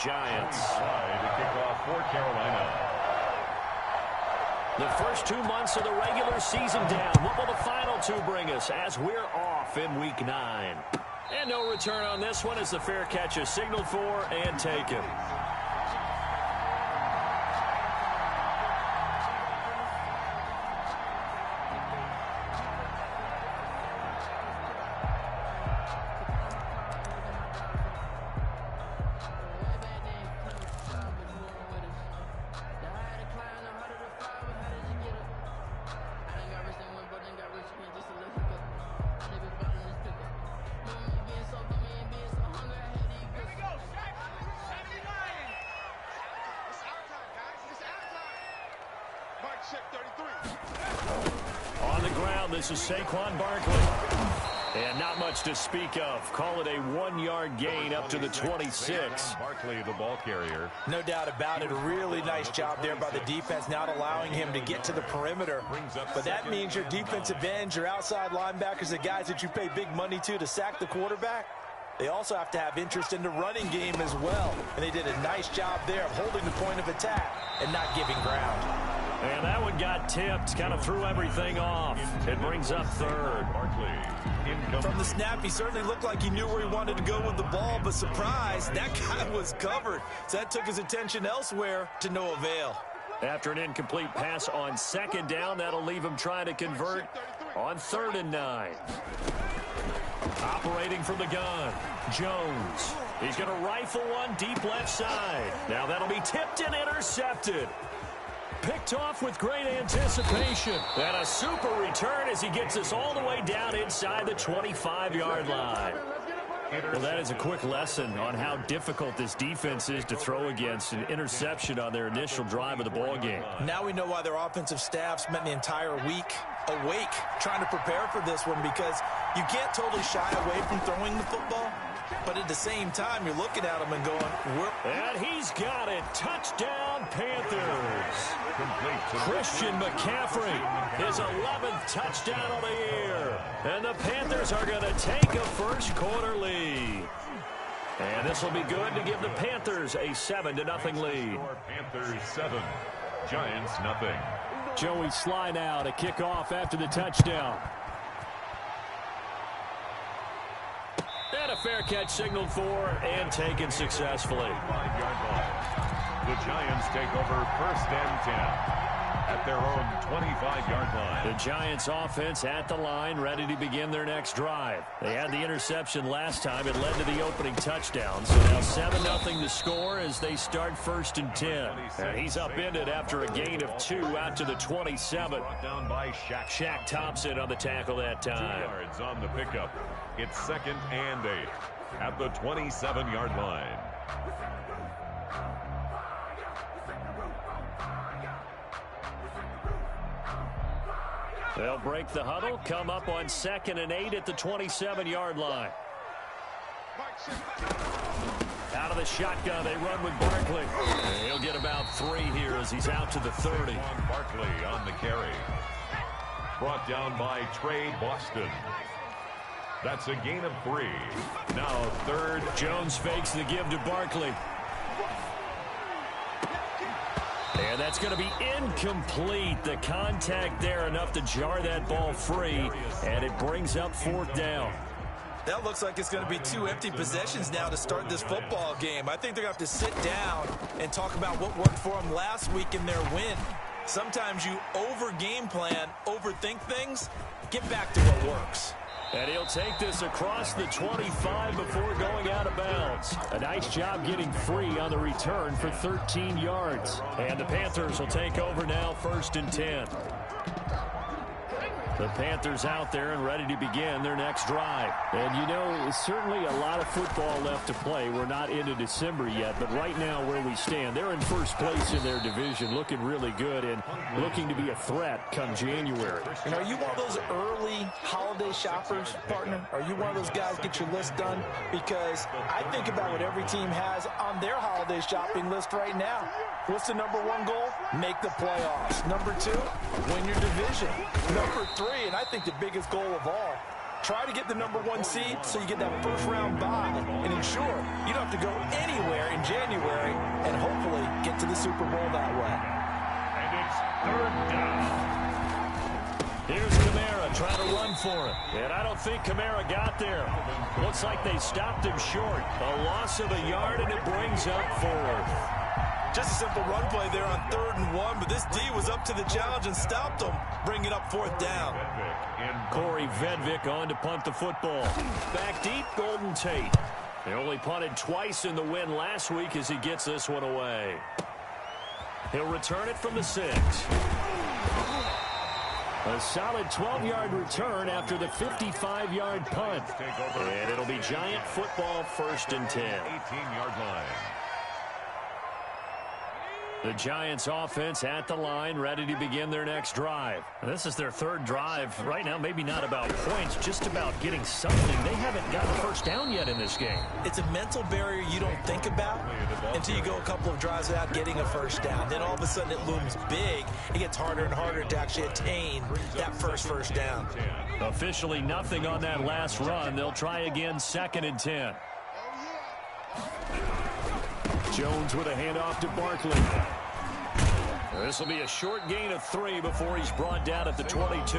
Giants. To kick off for Carolina. The first 2 months of the regular season down. What will the final 2 bring us as we're off in Week 9? And no return on this one as the fair catch is signaled for and taken. On the ground, this is Saquon Barkley. And not much to speak of. Call it a 1-yard gain up to the 26. Barkley, the ball carrier. No doubt about it. A really nice job there by the defense, not allowing him to get to the perimeter. But that means your defensive ends, your outside linebackers, the guys that you pay big money to sack the quarterback, they also have to have interest in the running game as well. And they did a nice job there of holding the point of attack and not giving ground. And that one got tipped, kind of threw everything off. It brings up third. From the snap, he certainly looked like he knew where he wanted to go with the ball, but surprise, that guy was covered. So that took his attention elsewhere to no avail. After an incomplete pass on second down, that'll leave him trying to convert on 3rd and 9. Operating from the gun, Jones. He's going to rifle one deep left side. Now that'll be tipped and intercepted. Picked off with great anticipation. And a super return as he gets us all the way down inside the 25-yard line. Well, that is a quick lesson on how difficult this defense is to throw against. An interception on their initial drive of the ball game. Now we know why their offensive staff spent the entire week awake trying to prepare for this one, because you can't totally shy away from throwing the football. But at the same time, you're looking at him and going, and he's got it. Touchdown, Panthers. Christian McCaffrey, his 11th touchdown of the year. And the Panthers are going to take a first quarter lead. And this will be good to give the Panthers a 7-0 lead. Panthers 7, Giants nothing. Joey slide out, a kickoff after the touchdown. And a fair catch signaled for and taken successfully. 5-yard line. The Giants take over 1st and 10 at their own 25-yard line. The Giants offense at the line, ready to begin their next drive. They had the interception last time. It led to the opening touchdown. So now 7-0 to score as they start 1st and 10. And he's upended after a gain of 2 out to the 27. Brought down by Shaq Thompson on the tackle that time. 2 yards on the pickup. It's 2nd and 8 at the 27-yard line. They'll break the huddle, come up on 2nd and 8 at the 27-yard line. Out of the shotgun, they run with Barkley. And he'll get about 3 here as he's out to the 30. Barkley on the carry. Brought down by Trey Boston. That's a gain of 3. Now 3rd. Jones fakes the give to Barkley. And that's going to be incomplete. The contact there enough to jar that ball free. And it brings up 4th down. That looks like it's going to be 2 empty possessions now to start this football game. I think they're going to have to sit down and talk about what worked for them last week in their win. Sometimes you over-game plan, overthink things. Get back to what works. And he'll take this across the 25 before going out of bounds. A nice job getting free on the return for 13 yards. And the Panthers will take over now 1st and 10. The Panthers out there and ready to begin their next drive. And, you know, certainly a lot of football left to play. We're not into December yet, but right now where we stand, they're in first place in their division, looking really good and looking to be a threat come January. And are you one of those early holiday shoppers, partner? Are you one of those guys get your list done? Because I think about what every team has on their holiday shopping list right now. What's the #1 goal? Make the playoffs. #2, win your division. #3, and I think the biggest goal of all, Try to get the #1 seed so you get that first-round bye and ensure you don't have to go anywhere in January and hopefully get to the Super Bowl that way. And it's 3rd down. Here's Kamara trying to run for it. And I don't think Kamara got there. Looks like they stopped him short. A loss of a yard, and it brings up 4th. Just a simple run play there on 3rd and 1, but this D was up to the challenge and stopped them, bringing up 4th down. Corey Vedvik on to punt the football. Back deep, Golden Tate. They only punted twice in the win last week as he gets this one away. He'll return it from the 6. A solid 12-yard return after the 55-yard punt. And it'll be Giant football 1st and 10. 18-yard line. The Giants offense at the line, ready to begin their next drive. This is their 3rd drive. Right now, maybe not about points, just about getting something. They haven't gotten a first down yet in this game. It's a mental barrier you don't think about until you go a couple of drives without getting a first down. Then all of a sudden it looms big. It gets harder and harder to actually attain that first down. Officially nothing on that last run. They'll try again 2nd and 10. Jones with a handoff to Barkley. This will be a short gain of 3 before he's brought down at the 22.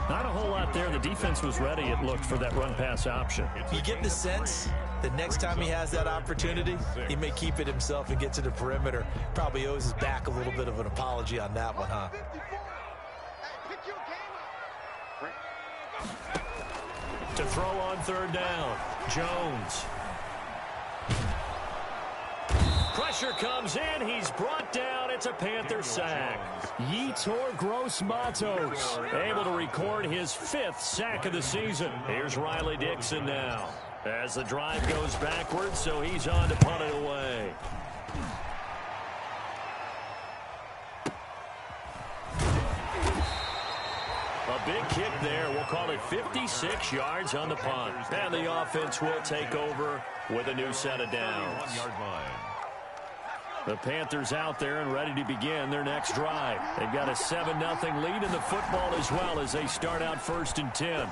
Not a whole lot there. The defense was ready, it looked, for that run-pass option. You get the sense that next time he has that opportunity, he may keep it himself and get to the perimeter. Probably owes his back a little bit of an apology on that one, huh? To throw on 3rd down, Jones. Pressure comes in. He's brought down. It's a Panther sack. Yetur Gross-Matos able to record his 5th sack of the season. Here's Riley Dixon now as the drive goes backwards, so he's on to punt it away. A big kick there. We'll call it 56 yards on the punt. And the offense will take over with a new set of downs. 1-yard line. The Panthers out there and ready to begin their next drive. They've got a 7-0 lead in the football as well as they start out 1st and 10.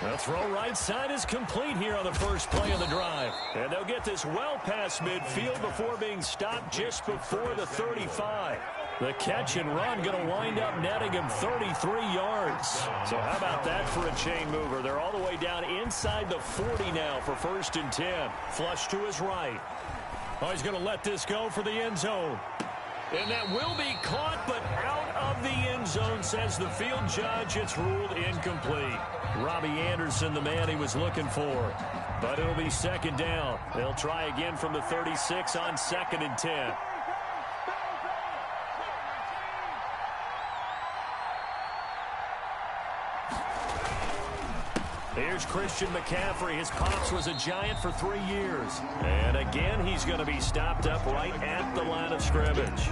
The throw right side is complete here on the first play of the drive. And they'll get this well past midfield before being stopped just before the 35. The catch and run going to wind up netting him 33 yards. So how about that for a chain mover? They're all the way down inside the 40 now for 1st and 10. Flush to his right. Oh, he's going to let this go for the end zone. And that will be caught, but out of the end zone, says the field judge. It's ruled incomplete. Robbie Anderson, the man he was looking for. But it'll be 2nd down. They'll try again from the 36 on 2nd and 10. Here's Christian McCaffrey. His pops was a Giant for 3 years. And again, he's going to be stopped up right at the line of scrimmage.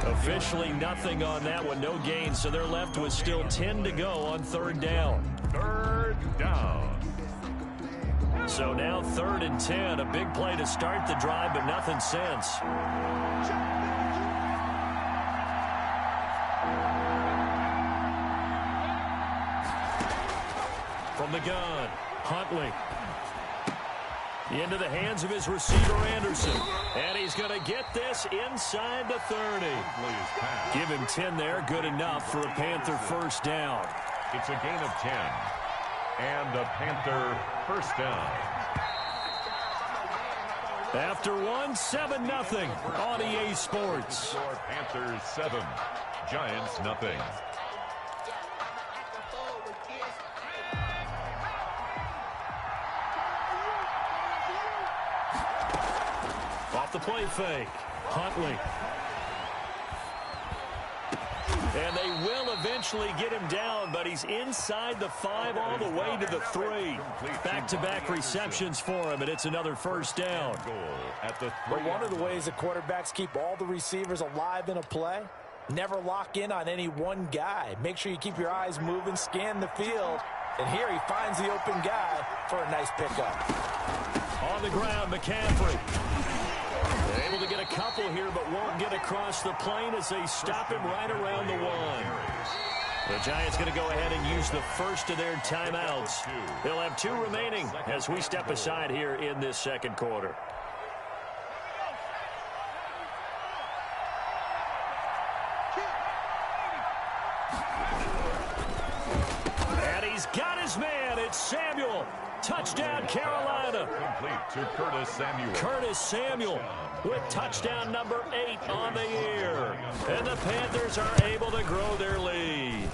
Officially nothing on that one, no gain, so they're left with still 10 to go on 3rd down. 3rd down. So now 3rd and 10, a big play to start the drive, but nothing since. From the gun, Huntley. Into the hands of his receiver, Anderson. And he's going to get this inside the 30. Give him 10 there, good enough for a Panther 1st down. It's a gain of 10. And a Panther 1st down. After 7-0 on EA Sports. Panthers 7, Giants nothing. Off the play fake, Huntley. And they will eventually get him down, but he's inside the 5 all the way to the 3. Back-to-back receptions for him, and it's another 1st down. But one of the ways the quarterbacks keep all the receivers alive in a play, never lock in on any one guy. Make sure you keep your eyes moving, scan the field, and here he finds the open guy for a nice pickup. On the ground, McCaffrey. Able to get a couple here, but won't get across the plane as they stop him right around the 1. The Giants going to go ahead and use the first of their timeouts. They'll have 2 remaining as we step aside here in this second quarter. And he's got his man. It's Samuel. Touchdown, Carolina. Complete to Curtis Samuel. Curtis Samuel with touchdown number 8 on the year. And the Panthers are able to grow their lead.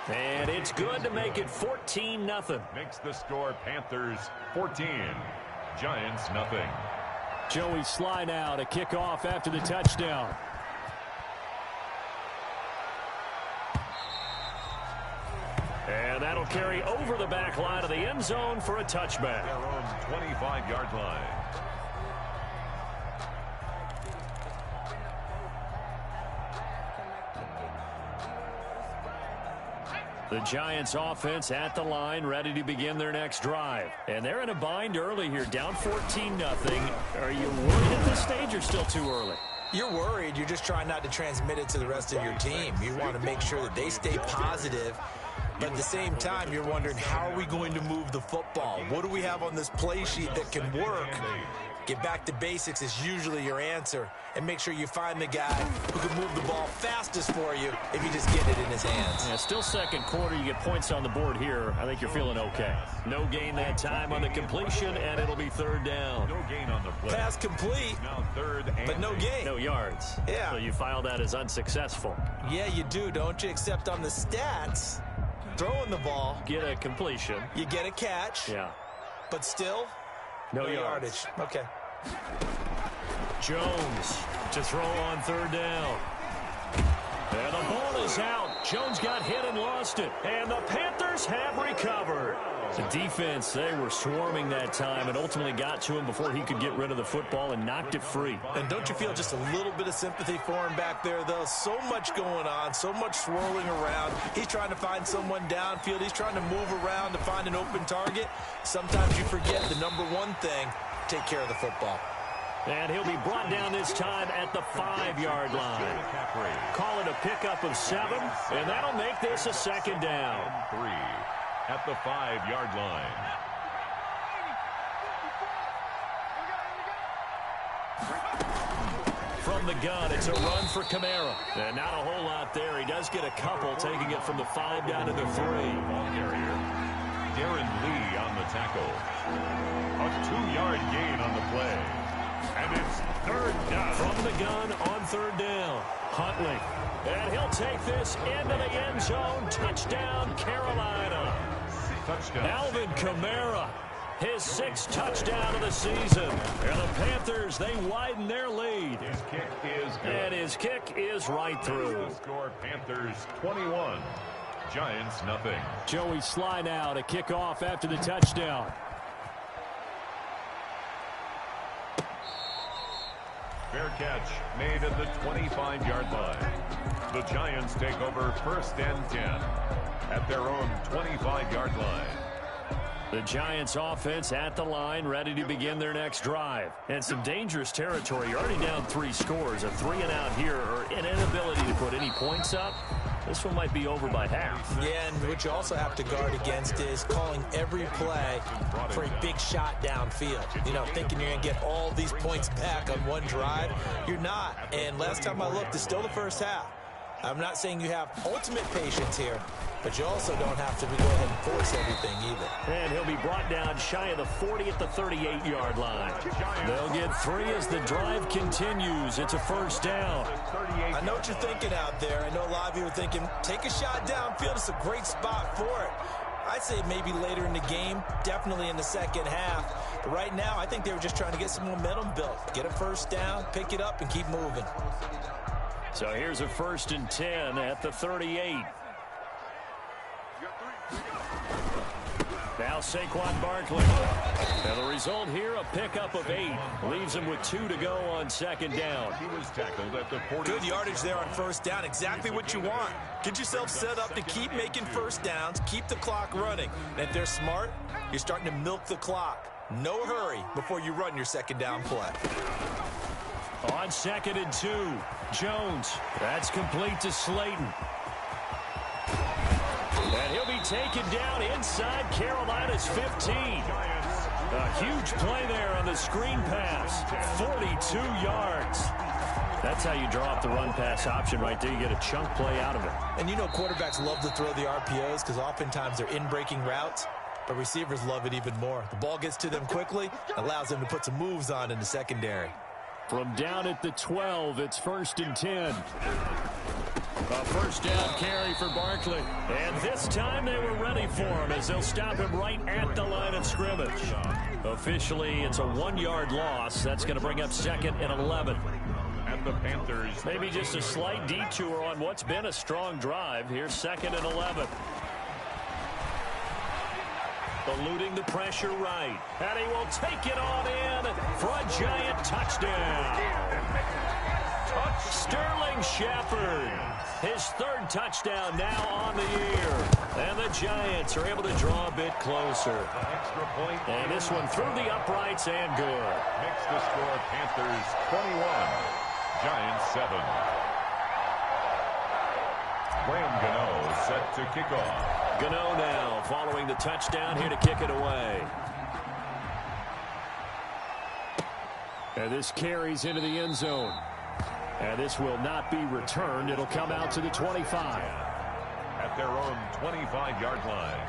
And it's good to make it 14-0. Makes the score Panthers 14, Giants nothing. Joey Sly now to kick off after the touchdown. And that'll carry over the back line of the end zone for a touchback. Their own 25-yard line. The Giants offense at the line, ready to begin their next drive. And they're in a bind early here, down 14-0. Are you worried at this stage or still too early? You're worried. You're just trying not to transmit it to the rest of your team. You want to make sure that they stay positive. But at the same time, you're wondering, how are we going to move the football? What do we have on this play sheet that can work? Get back to basics is usually your answer. And make sure you find the guy who can move the ball fastest for you if you just get it in his hands. Yeah, still second quarter. You get points on the board here. I think you're feeling okay. No gain that time on the completion, and it'll be 3rd down. No gain on the play. Pass complete, Now 3rd and but no gain. No yards. Yeah. So you file that as unsuccessful. Yeah, you do, don't you? Except on the stats, throwing the ball, Get a completion. you get a catch, Yeah. but still, No yards. Okay. Jones to throw on 3rd down. And the ball is out. Jones got hit and lost it. And the Panthers have recovered. The defense, they were swarming that time and ultimately got to him before he could get rid of the football and knocked it free. And don't you feel just a little bit of sympathy for him back there, though? So much going on, so much swirling around. He's trying to find someone downfield. He's trying to move around to find an open target. Sometimes you forget the number one thing, take care of the football. And he'll be brought down this time at the 5-yard line. Call it a pickup of 7, and that'll make this a 2nd down. 3 at the 5-yard line. From the gun, it's a run for Kamara. And not a whole lot there. He does get a couple, taking it from the 5 down to the 3. Ball carrier, Darren Lee on the tackle. A 2-yard gain on the play. And it's 3rd down. From the gun on 3rd down, Huntley. And he'll take this into the end zone. Touchdown, Carolina. Touchdown. Alvin Kamara, his 6th touchdown of the season. And the Panthers, they widen their lead. His kick is good. And his kick is right through. The score, Panthers 21, Giants nothing. Joey Sly now to kick off after the touchdown. Fair catch made at the 25-yard line. The Giants take over 1st and 10 at their own 25-yard line. The Giants offense at the line, ready to begin their next drive. And some dangerous territory. You're already down 3 scores. A 3-and-out here, or an inability to put any points up. This one might be over by half. Yeah, and what you also have to guard against is calling every play for a big shot downfield. You know, thinking you're going to get all these points back on one drive. You're not. And last time I looked, it's still the first half. I'm not saying you have ultimate patience here, but you also don't have to go ahead and force everything either. And he'll be brought down shy of the 40 at the 38-yard line. They'll get 3 as the drive continues. It's a 1st down. I know what you're thinking out there. I know a lot of you are thinking, take a shot downfield. It's a great spot for it. I'd say maybe later in the game, definitely in the second half. But right now, I think they were just trying to get some momentum built. Get a 1st down, pick it up, and keep moving. So here's a 1st and 10 at the 38. Now Saquon Barkley. And the result here, a pickup of 8. Leaves him with 2 to go on 2nd down. He was tackled at the 40. Good yardage there on 1st down. Exactly what you want. Get yourself set up to keep making 1st downs, keep the clock running. And if they're smart, you're starting to milk the clock. No hurry before you run your 2nd down play. On 2nd and 2, Jones. That's complete to Slayton. And he'll be taken down inside Carolina's 15. A huge play there on the screen pass. 42 yards. That's how you draw up the run-pass option right there. You get a chunk play out of it. And you know quarterbacks love to throw the RPOs because oftentimes they're in-breaking routes, but receivers love it even more. The ball gets to them quickly, allows them to put some moves on in the secondary. From down at the 12, it's 1st and 10. A first down carry for Barkley. And this time they were ready for him as they'll stop him right at the line of scrimmage. Officially, it's a 1-yard loss. That's going to bring up 2nd and 11. At the Panthers. Maybe just a slight detour on what's been a strong drive. Here's 2nd and 11. Eluding the pressure right. And he will take it on in for a giant touchdown. Sterling Shepard. His 3rd touchdown now on the year. And the Giants are able to draw a bit closer. Extra point. And this one through the uprights and good. Makes the score Panthers 21. Giants 7. Graham Gano set to kick off. Gano now following the touchdown here to kick it away. And this carries into the end zone. And this will not be returned. It'll come out to the 25. At their own 25-yard line.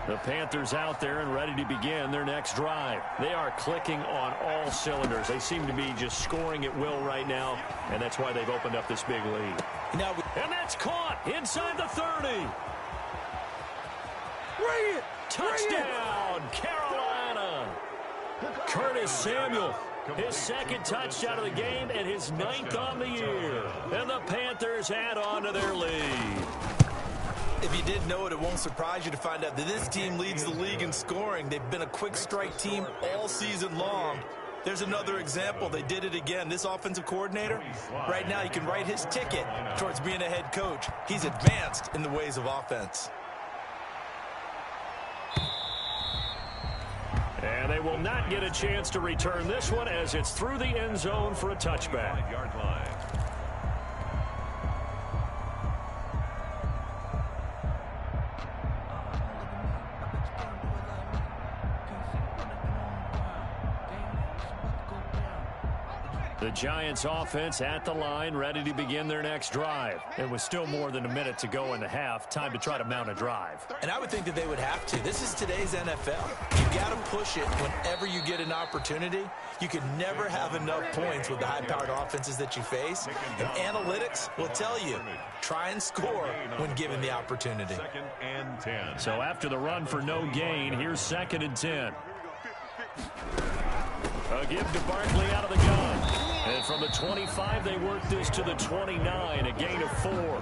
The Panthers out there and ready to begin their next drive. They are clicking on all cylinders. They seem to be just scoring at will right now, and that's why they've opened up this big lead. And that's caught inside the 30. Touchdown, Carolina. Curtis Samuel, his 2nd touchdown of the game and his 9th on the year. And the Panthers add on to their lead. If you didn't know it, it won't surprise you to find out that this team leads the league in scoring. They've been a quick strike team all season long. There's another example. They did it again. This offensive coordinator, right now, you can write his ticket towards being a head coach. He's advanced in the ways of offense. And they will not get a chance to return this one as it's through the end zone for a touchback. 5-yard line. The Giants offense at the line, ready to begin their next drive. It was still more than a minute to go in the half. Time to try to mount a drive. And I would think that they would have to. This is today's NFL. You got to push it whenever you get an opportunity. You can never have enough points with the high-powered offenses that you face. And analytics will tell you, try and score when given the opportunity. 2nd and 10. So after the run for no gain, here's 2nd and 10. A give to Barkley out of the gun. And from the 25, they work this to the 29, a gain of 4.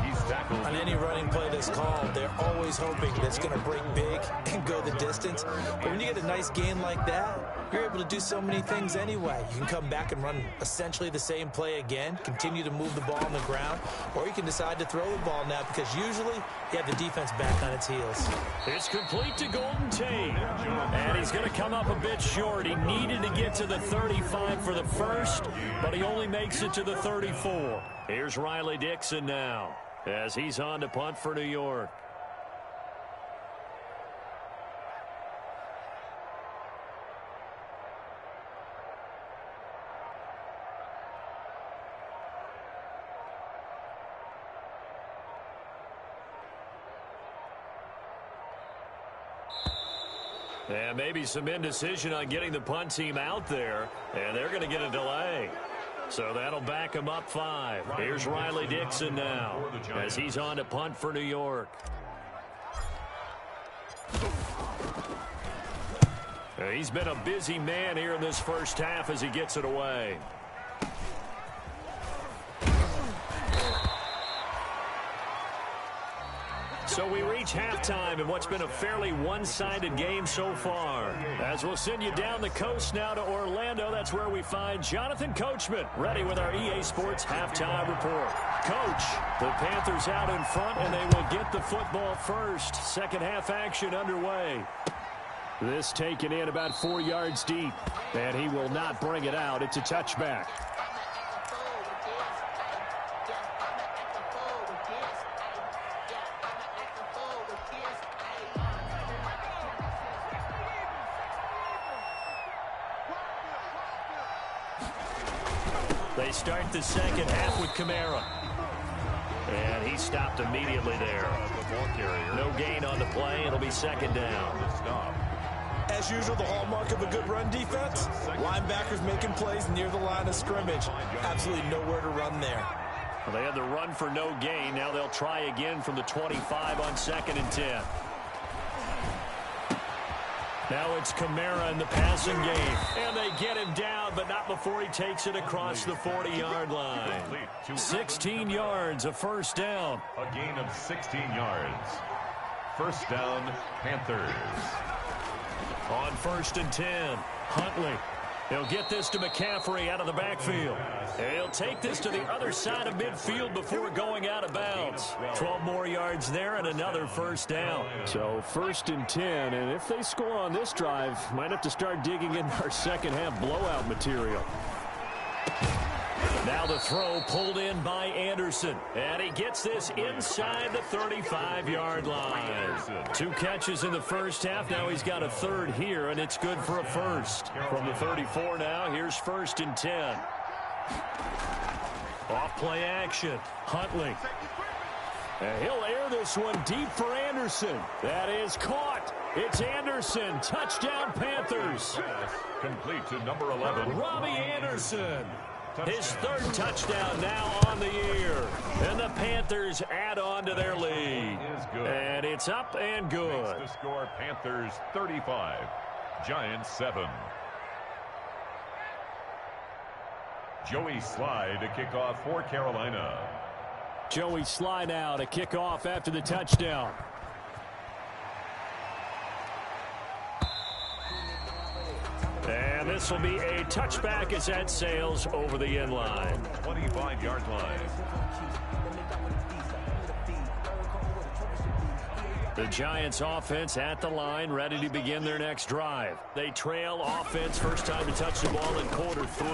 He's tackled. On any running play that's called, they're always hoping that it's going to break big and go the distance. But when you get a nice gain like that, you're able to do so many things anyway. You can come back and run essentially the same play again, continue to move the ball on the ground, or you can decide to throw the ball now because usually you have the defense back on its heels. It's complete to Golden Tate. And he's going to come up a bit short. He needed to get to the 35 for the first, but he only makes it to the 34. Here's Riley Dixon now as he's on to punt for New York. And maybe some indecision on getting the punt team out there, and they're going to get a delay. So that'll back him up 5. Here's Riley Dixon now as he's on to punt for New York. He's been a busy man here in this first half as he gets it away. So we reach halftime in what's been a fairly one-sided game so far. As we'll send you down the coast now to Orlando, that's where we find Jonathan Coachman, ready with our EA Sports halftime report. Coach, the Panthers out in front, and they will get the football first. Second half action underway. This taken in about 4 yards deep, and he will not bring it out. It's a touchback. They start the second half with Kamara. And he stopped immediately there. No gain on the play. It'll be second down. As usual, the hallmark of a good run defense, linebackers making plays near the line of scrimmage. Absolutely nowhere to run there. Well, they had the run for no gain. Now they'll try again from the 25 on 2nd and 10. Now it's Kamara in the passing game. And they get him down, but not before he takes it across the 40-yard line. 16 yards, a first down. A gain of 16 yards. First down, Panthers. On 1st and 10, Huntley. He'll get this to McCaffrey out of the backfield. He'll take this to the other side of midfield before going out of bounds. 12 more yards there and another first down. So 1st and 10, and if they score on this drive, might have to start digging in our second half blowout material. Now the throw pulled in by Anderson. And he gets this inside the 35-yard line. 2 catches in the first half. Now he's got a third here, and it's good for a first. From the 34 now, here's 1st and 10. Off play action. Huntley. And he'll air this one deep for Anderson. That is caught. It's Anderson. Touchdown, Panthers. Complete to number 11. Robbie Anderson. His third touchdown now on the year. And the Panthers add on to their lead. And it's up and good. Makes the score Panthers 35, Giants 7. Joey Sly to kick off for Carolina. Joey Sly now to kick off after the touchdown. And this will be a touchback as that sails over the end line. 25-yard line. The Giants offense at the line, ready to begin their next drive. They trail offense, first time to touch the ball in quarter 3,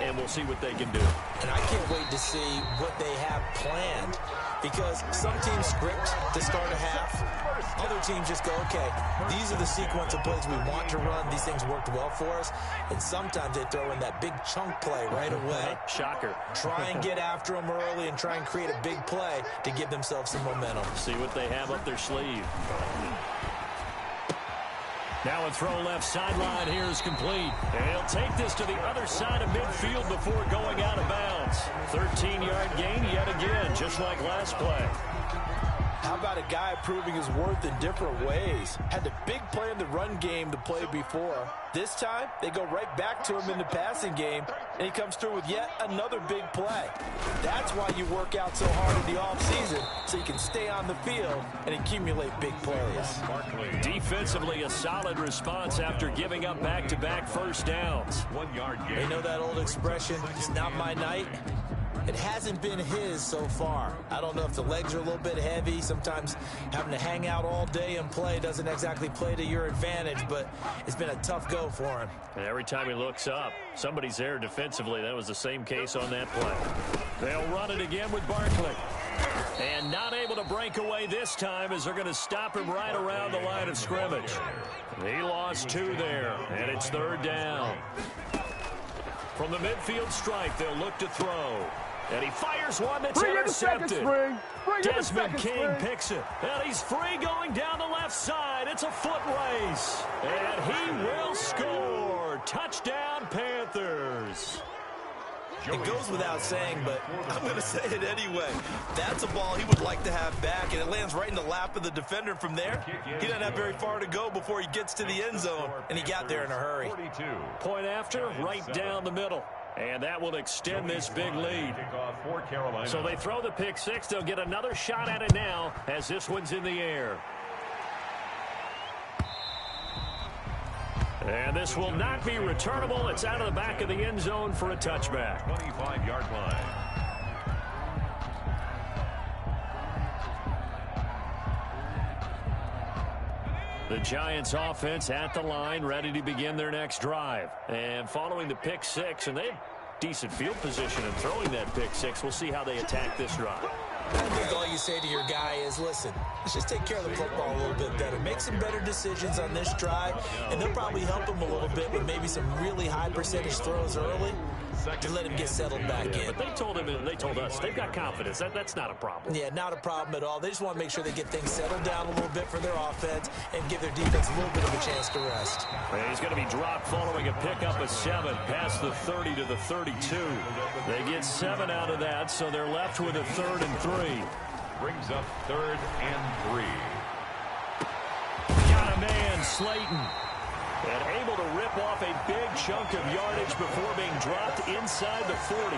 and we'll see what they can do. And I can't wait to see what they have planned, because some teams script to start a half. Other teams just go, okay, these are the sequence of plays we want to run. These things worked well for us. And sometimes they throw in that big chunk play right away. Shocker. Try and get after them early and try and create a big play to give themselves some momentum. See what they have up their sleeve. Now a throw left sideline here is complete. And he'll take this to the other side of midfield before going out of bounds. 13-yard gain yet again, just like last play. How about a guy proving his worth in different ways? Had the big play in the run game to play before. This time, they go right back to him in the passing game, and he comes through with yet another big play. That's why you work out so hard in the offseason, so you can stay on the field and accumulate big plays. Defensively, a solid response after giving up back-to-back first downs. 1 yard gain. You know that old expression, it's not my night? It hasn't been his so far. I don't know if the legs are a little bit heavy. Sometimes having to hang out all day and play doesn't exactly play to your advantage, but it's been a tough go for him. And every time he looks up, somebody's there defensively. That was the same case on that play. They'll run it again with Barkley. And not able to break away this time as they're going to stop him right around the line of scrimmage. He lost 2 there, and it's 3rd down. From the midfield stripe, they'll look to throw. And he fires one that's intercepted. Desmond King picks it. And he's free going down the left side. It's a foot race. And he will score. Touchdown, Panthers. It goes without saying, but I'm going to say it anyway. That's a ball he would like to have back, and it lands right in the lap of the defender from there. He doesn't have very far to go before he gets to the end zone, and he got there in a hurry. Point after, right down the middle. And that will extend this big lead. So they throw the pick six. They'll get another shot at it now as this one's in the air. And this will not be returnable. It's out of the back of the end zone for a touchback. 25-yard line. The Giants offense at the line, ready to begin their next drive. And following the pick six, and they have decent field position in throwing that pick six. We'll see how they attack this drive. I think all you say to your guy is, listen, let's just take care of the football a little bit better. Make some better decisions on this drive, and they'll probably help him a little bit with maybe some really high percentage throws early to let him get settled back in. But they told him, and they told us, they've got confidence. That's not a problem. Yeah, not a problem at all. They just want to make sure they get things settled down a little bit for their offense and give their defense a little bit of a chance to rest. And he's going to be dropped following a pickup of 7 past the 30 to the 32. They get 7 out of that, so they're left with a 3rd and 3. Brings up 3rd and 3. Got a man, Slayton. And able to rip off a big chunk of yardage before being dropped inside the 40.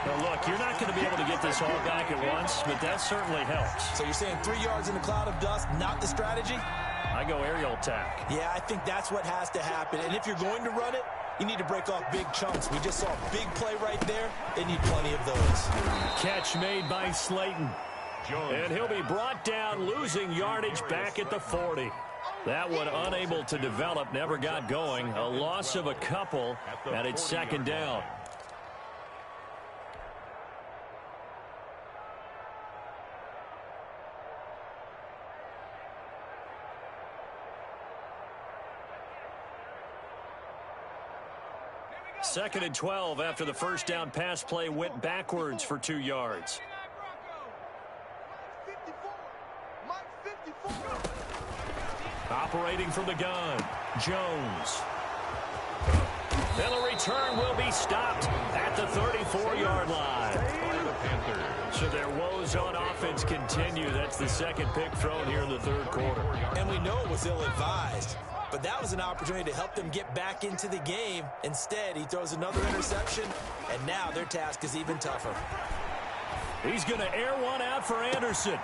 Now, look, you're not going to be able to get this all back at once, but that certainly helps. So you're saying 3 yards in a cloud of dust, not the strategy? I go aerial attack. Yeah, I think that's what has to happen. And if you're going to run it, you need to break off big chunks. We just saw a big play right there. They need plenty of those. Catch made by Slayton. And he'll be brought down, losing yardage back at the 40. That one unable to develop, never got going. A loss of a couple, and it's 2nd down. Second and 12 after the first down pass play went backwards for 2 yards. Operating from the gun, Jones. And the return will be stopped at the 34-yard line. So their woes on offense continue. That's the second pick thrown here in the 3rd quarter. And we know it was ill-advised, but that was an opportunity to help them get back into the game. Instead, he throws another interception, and now their task is even tougher. He's going to air one out for Anderson.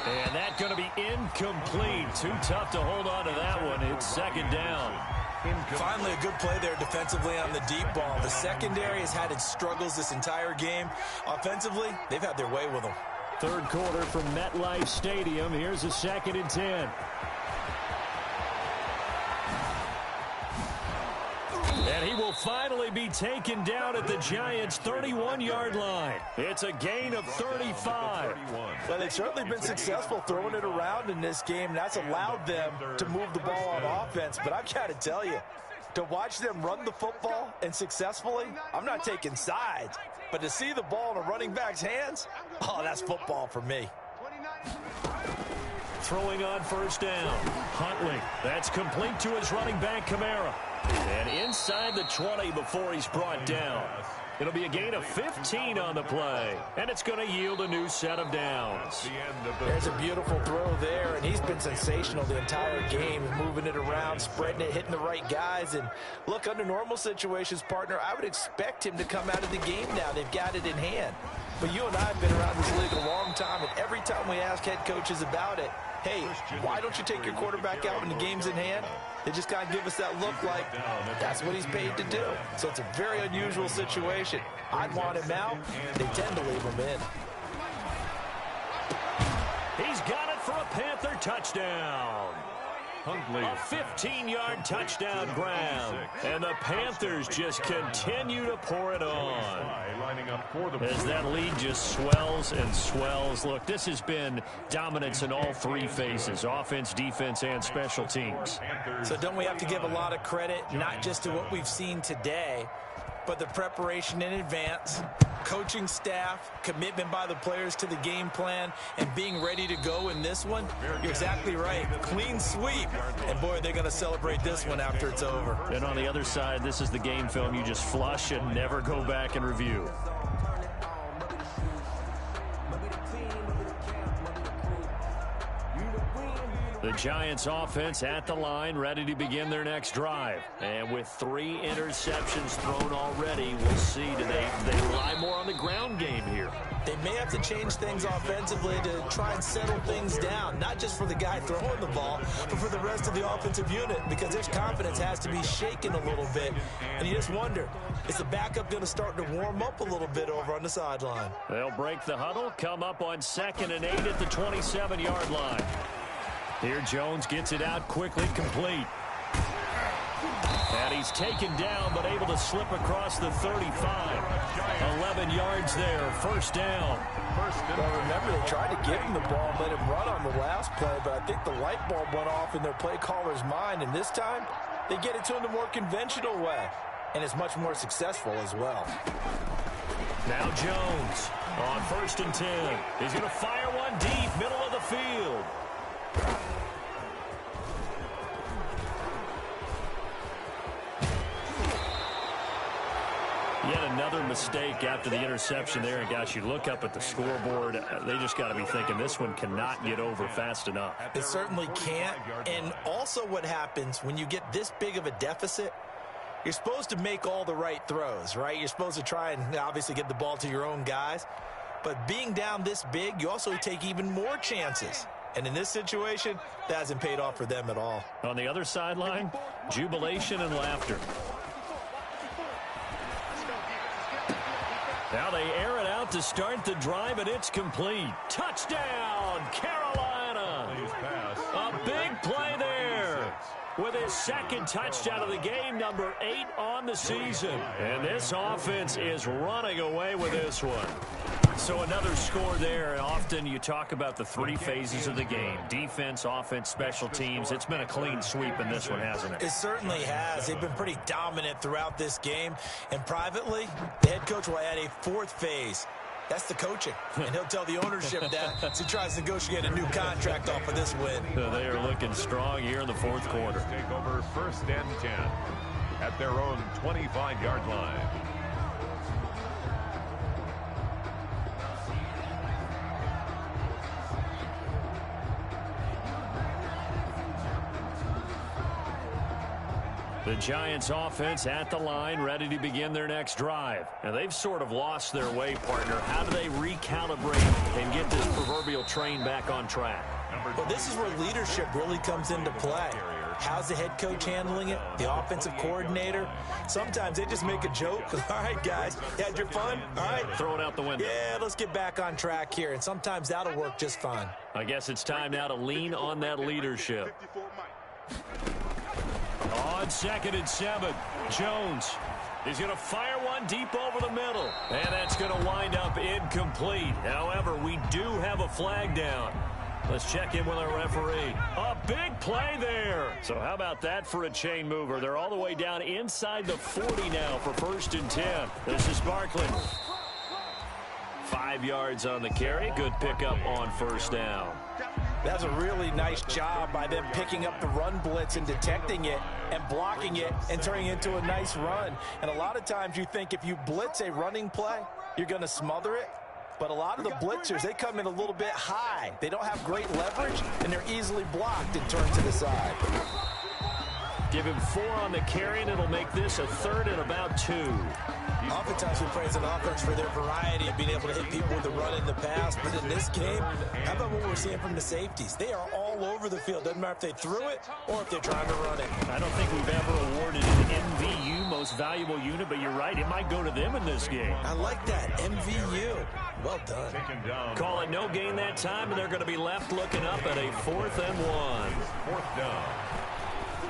And that's going to be incomplete. Too tough to hold on to that one. It's 2nd down. Finally, a good play there defensively on the deep ball. The secondary has had its struggles this entire game. Offensively, they've had their way with them. 3rd quarter from MetLife Stadium. Here's a 2nd and 10. And he will finally be taken down at the Giants' 31-yard line. It's a gain of 35. Well, they've certainly been successful throwing it around in this game. That's allowed them to move the ball on offense. But I've got to tell you, to watch them run the football and successfully, I'm not taking sides. But to see the ball in a running back's hands, oh, that's football for me. Throwing on 1st down. Huntley. That's complete to his running back, Kamara. And inside the 20 before he's brought down. It'll be a gain of 15 on the play. And it's going to yield a new set of downs. There's a beautiful throw there, and he's been sensational the entire game, moving it around, spreading it, hitting the right guys. And look, under normal situations, partner, I would expect him to come out of the game now. They've got it in hand. But you and I have been around this league a long time, and every time we ask head coaches about it, hey, why don't you take your quarterback out when the game's in hand? They just kind of give us that look like that's what he's paid to do. So it's a very unusual situation. I'd want him out. They tend to leave him in. He's got it for a Panther touchdown. A 15-yard touchdown ground. And the Panthers just continue to pour it on. As that lead just swells and swells. Look, this has been dominance in all 3 phases, offense, defense, and special teams. So don't we have to give a lot of credit, not just to what we've seen today, but the preparation in advance, coaching staff, commitment by the players to the game plan, and being ready to go in this one? You're exactly right. Clean sweep. And, boy, they're going to celebrate this one after it's over. And on the other side, this is the game film you just flush and never go back and review. The Giants offense at the line, ready to begin their next drive. And with 3 interceptions thrown already, we'll see. Do they rely more on the ground game here? They may have to change things offensively to try and settle things down, not just for the guy throwing the ball, but for the rest of the offensive unit, because their confidence has to be shaken a little bit. And you just wonder, is the backup going to start to warm up a little bit over on the sideline? They'll break the huddle, come up on 2nd and 8 at the 27-yard line. Here Jones gets it out quickly, complete. And he's taken down, but able to slip across the 35. 11 yards there, first down. Well, remember, they tried to give him the ball and let him run on the last play, but I think the light bulb went off in their play caller's mind, and this time they get it to him the more conventional way, and it's much more successful as well. Now Jones on 1st and 10. He's going to fire one deep, middle of the field. Yet another mistake after the interception there. And, gosh, you look up at the scoreboard, they just got to be thinking this one cannot get over fast enough. It certainly can't. And also what happens when you get this big of a deficit, you're supposed to make all the right throws, right? You're supposed to try and obviously get the ball to your own guys. But being down this big, you also take even more chances. And in this situation, that hasn't paid off for them at all. On the other sideline, jubilation and laughter. Now they air it out to start the drive, and it's complete. Touchdown, Carolina. A big play there. With his 2nd touchdown of the game, number 8 on the season. And this offense is running away with this one. So another score there, and often you talk about the 3 phases of the game. Defense, offense, special teams. It's been a clean sweep in this one, hasn't it? It certainly has. They've been pretty dominant throughout this game. And privately, the head coach will add a 4th phase. That's the coaching. And he'll tell the ownership that as he tries to negotiate a new contract off of this win. They are looking strong here in the 4th quarter. Take over 1st and 10 at their own 25-yard line. The Giants offense at the line, ready to begin their next drive. And they've sort of lost their way, partner. How do they recalibrate and get this proverbial train back on track? Well, this is where leadership really comes into play. How's the head coach handling it? The offensive coordinator? Sometimes they just make a joke. All right, guys, you had your fun? All right. Throw it out the window. Yeah, let's get back on track here. And sometimes that'll work just fine. I guess it's time now to lean on that leadership. On 2nd and 7, Jones is going to fire one deep over the middle. And that's going to wind up incomplete. However, we do have a flag down. Let's check in with our referee. A big play there. So how about that for a chain mover? They're all the way down inside the 40 now for 1st and 10. This is Barkley. 5 yards on the carry. Good pickup on 1st down. That's a really nice job by them picking up the run blitz and detecting it and blocking it and turning it into a nice run. And a lot of times you think if you blitz a running play, you're going to smother it. But a lot of the blitzers, they come in a little bit high. They don't have great leverage, and they're easily blocked and turned to the side. Give him 4 on the carry, and it'll make this a 3rd and about 2. Oftentimes we praise an offense for their variety of being able to hit people with the run in the pass. But in this game, how about what we're seeing from the safeties? They are all over the field. Doesn't matter if they threw it or if they're trying to run it. I don't think we've ever awarded an MVU, most valuable unit, but you're right. It might go to them in this game. I like that. MVU. Well done. Call it no gain that time, and they're going to be left looking up at a 4th and 1. 4th down.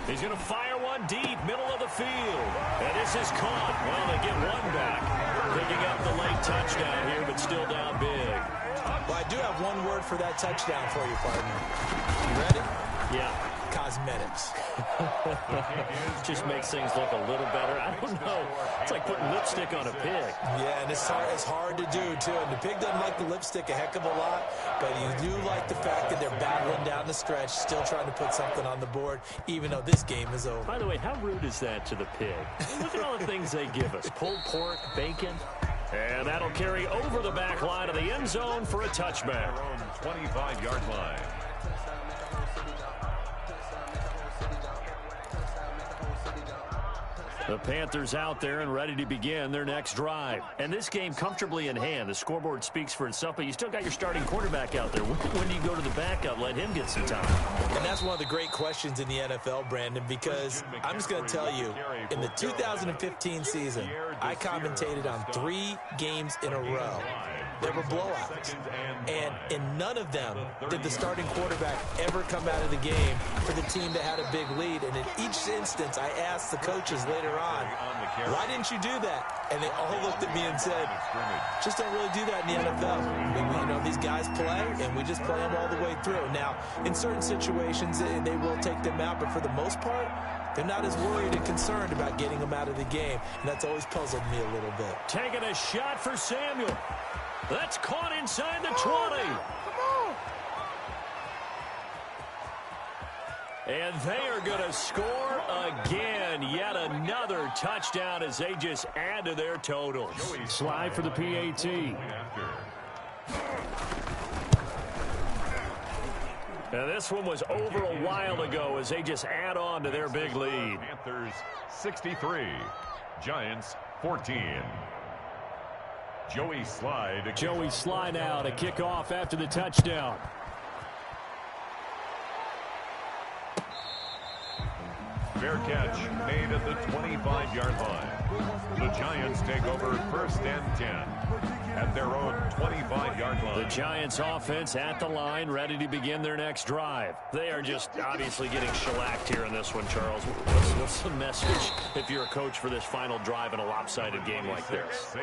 He's going to fire one deep, middle of the field. And this is caught. Well, they get one back. Picking up the late touchdown here, but still down big. Well, I do have one word for that touchdown for you, partner. You ready? Yeah. Cosmetics. Just makes things look a little better. I don't know. It's like putting lipstick on a pig. Yeah, and it's hard to do, too. And the pig doesn't like the lipstick a heck of a lot, but you do like the fact that they're battling down the stretch, still trying to put something on the board, even though this game is over. By the way, how rude is that to the pig? Look at all the things they give us. Pulled pork, bacon. And that'll carry over the back line of the end zone for a touchback. 25-yard line. The Panthers out there and ready to begin their next drive. And this game comfortably in hand. The scoreboard speaks for itself, but you still got your starting quarterback out there. When do you go to the backup? Let him get some time. And that's one of the great questions in the NFL, Brandon, because I'm just going to tell you, in the 2015 season, I commentated on 3 games in a row. There were blowouts. And in none of them did the starting quarterback ever come out of the game for the team that had a big lead. And in each instance, I asked the coaches later on, why didn't you do that? And they all looked at me and said, just don't really do that in the NFL. You know, these guys play, and we just play them all the way through. Now, in certain situations, they will take them out, but for the most part, they're not as worried and concerned about getting them out of the game. And that's always puzzled me a little bit. Taking a shot for Samuel. That's caught inside the 20. And they are going to score again. Yet another touchdown as they just add to their totals. Slide for the PAT. Now this one was over a while ago as they just add on to their big lead. Panthers 63, Giants 14. Joey Slye now to kick off after the touchdown. Fair catch made at the 25-yard line. The Giants take over 1st and 10 at their own 25-yard line. The Giants offense at the line, ready to begin their next drive. They are just obviously getting shellacked here in this one, Charles. What's the message if you're a coach for this final drive in a lopsided game like this?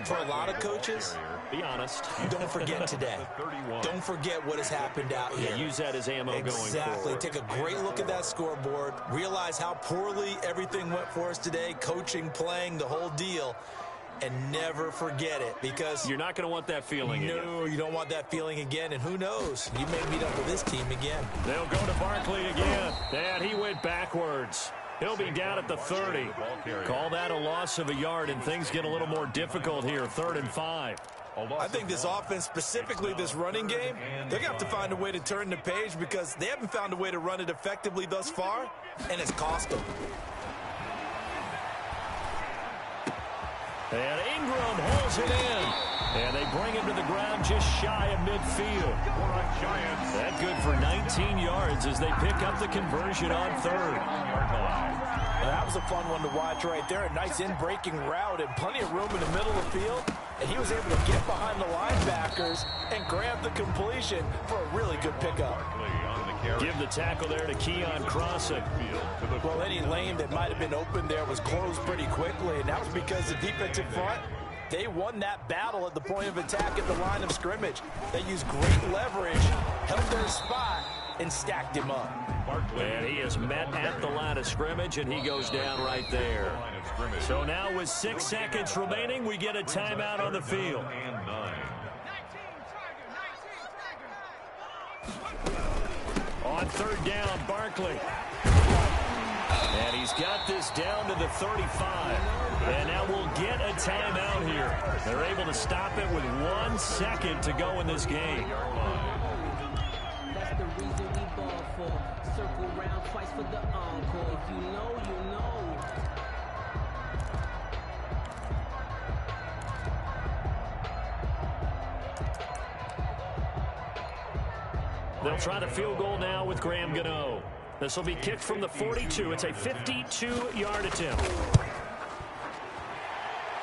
For a lot of coaches, be honest. Don't forget today. Don't forget what has happened out here. Use that as ammo going forward. Exactly. Take a great look at that scoreboard. Realize how poorly everything went for us today. Coaching, playing, the whole deal. And never forget it, because you're not going to want that feeling again. No, you don't want that feeling again. And who knows? You may meet up with this team again. They'll go to Barkley again. And he went backwards. He'll be down at the 30. Call that a loss of a yard, and things get a little more difficult here. 3rd and 5. I think this offense, specifically this running game, they're going to have to find a way to turn the page, because they haven't found a way to run it effectively thus far, and it's cost them. And Ingram holds it in. And they bring him to the ground just shy of midfield. That good for 19 yards as they pick up the conversion on 3rd. That was a fun one to watch right there. A nice in-breaking route and plenty of room in the middle of the field. And he was able to get behind the linebackers and grab the completion for a really good pickup. Give the tackle there to Keon Crossing. Well, any lane that might have been open there was closed pretty quickly, and that was because the defensive front, they won that battle at the point of attack at the line of scrimmage. They used great leverage, held their spot, and stacked him up. And he is met at the line of scrimmage, and he goes down right there. So now with 6 seconds remaining, we get a timeout on the field. On 3rd down, Barkley. And he's got this down to the 35. And now we'll get a timeout here. They're able to stop it with 1 second to go in this game. That's the reason we ball for. Circle round twice for the encore. If you know, you know. They'll try the field goal now with Graham Gano. This will be kicked from the 42. It's a 52-yard attempt.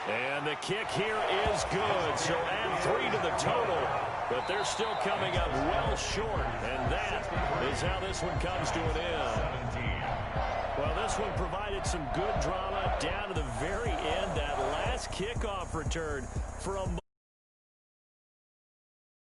And the kick here is good. So add 3 to the total. But they're still coming up well short. And that is how this one comes to an end. Well, this one provided some good drama down to the very end. That last kickoff return for a